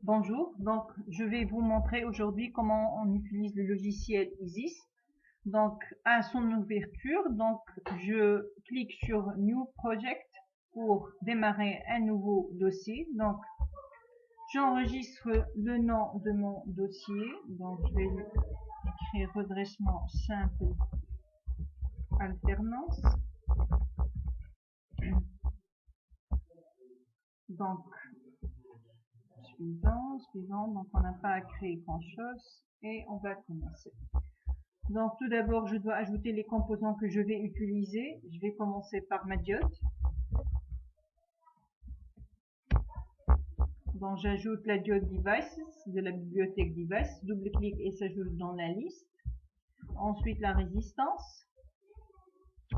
Bonjour, donc je vais vous montrer aujourd'hui comment on utilise le logiciel ISIS. Donc à son ouverture, donc je clique sur New Project pour démarrer un nouveau dossier. Donc j'enregistre le nom de mon dossier, donc je vais écrire redressement simple alternance. Donc suivant, donc on n'a pas à créer grand chose et on va commencer. Donc tout d'abord je dois ajouter les composants que je vais utiliser. Je vais commencer par ma diode. Donc j'ajoute la diode devices de la bibliothèque device, double-clic et s'ajoute dans la liste. Ensuite la résistance.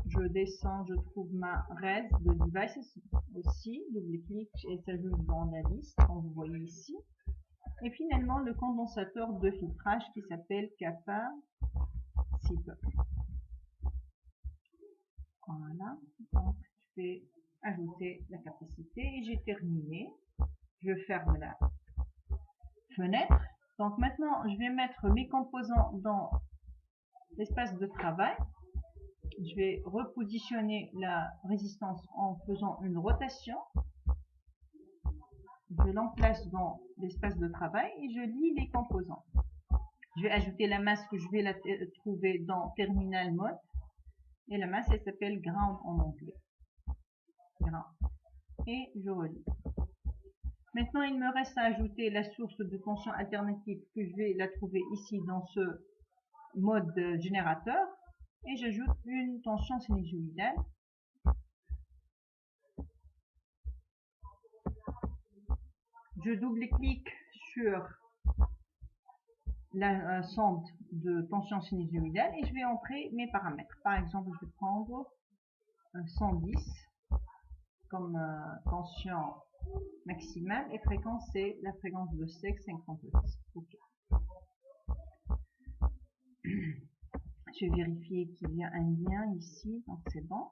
Je descends, je trouve ma res de devices aussi, double-clic et s'ajoute dans la liste, comme vous voyez ici. Et finalement le condensateur de filtrage qui s'appelle capacitor. Voilà, donc je vais ajouter la capacité et j'ai terminé. Je ferme la fenêtre. Donc maintenant je vais mettre mes composants dans l'espace de travail. Je vais repositionner la résistance en faisant une rotation. Je l'emplace dans l'espace de travail et je lis les composants. Je vais ajouter la masse que je vais la trouver dans Terminal Mode. Et la masse, elle s'appelle Ground en anglais. Ground. Et je relis. Maintenant, il me reste à ajouter la source de tension alternative que je vais la trouver ici dans ce mode générateur. Et j'ajoute une tension sinusoïdale. Je double-clique sur la sonde de tension sinusoïdale et je vais entrer mes paramètres. Par exemple, je vais prendre 110 comme tension maximale et fréquence, c'est la fréquence de sec 50 Hz. Ok. Je vais vérifier qu'il y a un lien ici, donc c'est bon.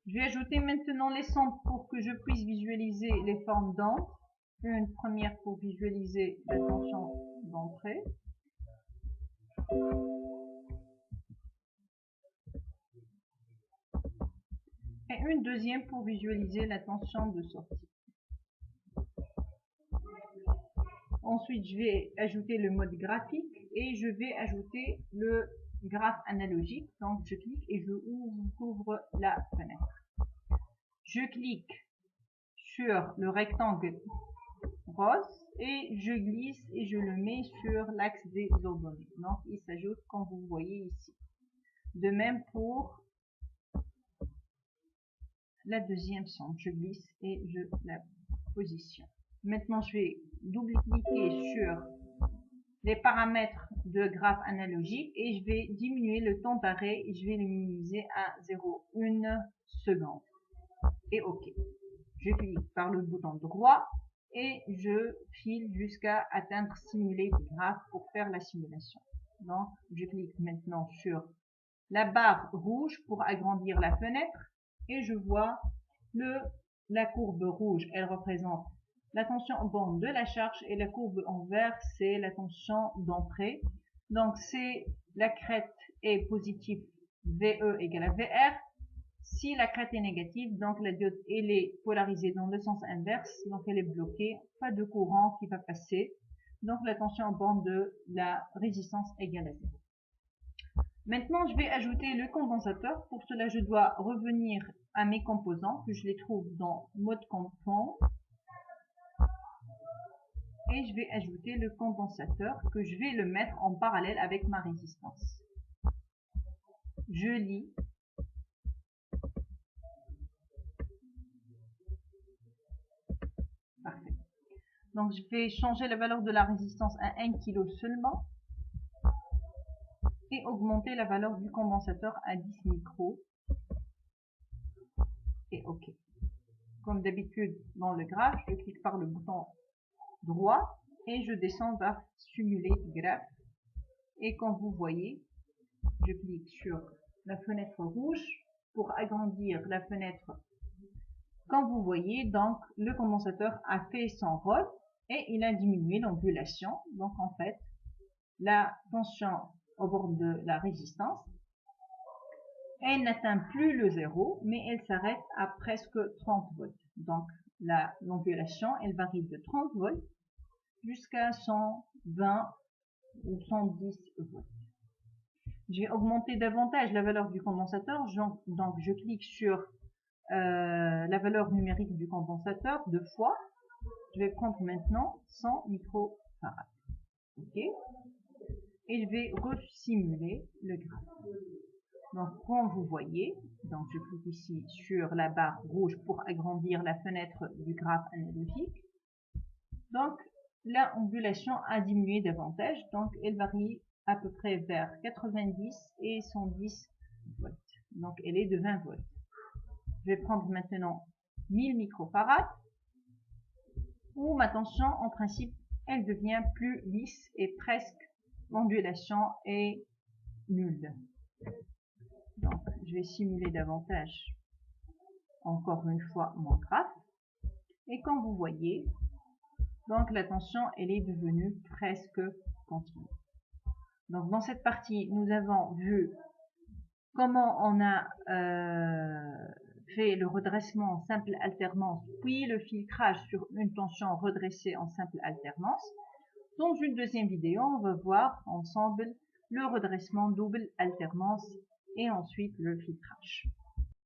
Je vais ajouter maintenant les sondes pour que je puisse visualiser les formes d'ondes. Une première pour visualiser la tension d'entrée. Et une deuxième pour visualiser la tension de sortie. Ensuite, je vais ajouter le mode graphique et je vais ajouter le graphe analogique. Donc, je clique et je ouvre la fenêtre. Je clique sur le rectangle rose et je glisse et je le mets sur l'axe des ordonnées. Donc, il s'ajoute comme vous voyez ici. De même pour la deuxième sonde. Je glisse et je la positionne. Maintenant, je vais double-cliquer sur les paramètres de graphe analogique et je vais diminuer le temps d'arrêt et je vais le minimiser à 0,1 seconde. Et OK. Je clique par le bouton droit et je file jusqu'à atteindre simuler graphe pour faire la simulation. Donc, je clique maintenant sur la barre rouge pour agrandir la fenêtre et je vois la courbe rouge, elle représente la tension en bande de la charge et la courbe en vert, c'est la tension d'entrée. Donc, c'est la crête est positive, VE égale à VR. Si la crête est négative, donc la diode elle est polarisée dans le sens inverse, donc elle est bloquée, pas de courant qui va passer. Donc, la tension en bande de la résistance égale à 0. Maintenant, je vais ajouter le condensateur. Pour cela, je dois revenir à mes composants que je les trouve dans mode composant. Et je vais ajouter le condensateur que je vais le mettre en parallèle avec ma résistance. Je lis. Parfait. Donc, je vais changer la valeur de la résistance à 1 kg seulement. Et augmenter la valeur du condensateur à 10 micros. Et OK. Comme d'habitude dans le graphe, je clique par le bouton droit et je descends vers simuler graphe. Et comme vous voyez, je clique sur la fenêtre rouge pour agrandir la fenêtre Comme vous voyez, donc, le condensateur a fait son rôle et il a diminué l'ondulation. Donc, en fait, la tension au bord de la résistance, elle n'atteint plus le zéro, mais elle s'arrête à presque 30 volts. Donc, l'ondulation, elle varie de 30 volts jusqu'à 120 ou 110 volts. Je vais augmenter davantage la valeur du condensateur, donc je clique sur la valeur numérique du condensateur 2 fois. Je vais prendre maintenant 100 microfarad. OK. Et je vais resimuler le graphe. Donc, comme vous voyez, donc je clique ici sur la barre rouge pour agrandir la fenêtre du graphe analogique. Donc, la ondulation a diminué davantage, donc elle varie à peu près vers 90 et 110 volts. Donc, elle est de 20 volts. Je vais prendre maintenant 1000 microfarad, où ma tension, en principe, elle devient plus lisse et presque l'ondulation est nulle. Donc, je vais simuler davantage encore une fois mon graphe. Et comme vous voyez, donc la tension, elle est devenue presque continue. Donc, dans cette partie, nous avons vu comment on a fait le redressement en simple alternance, puis le filtrage sur une tension redressée en simple alternance. Dans une deuxième vidéo, on va voir ensemble le redressement double alternance et ensuite le filtrage.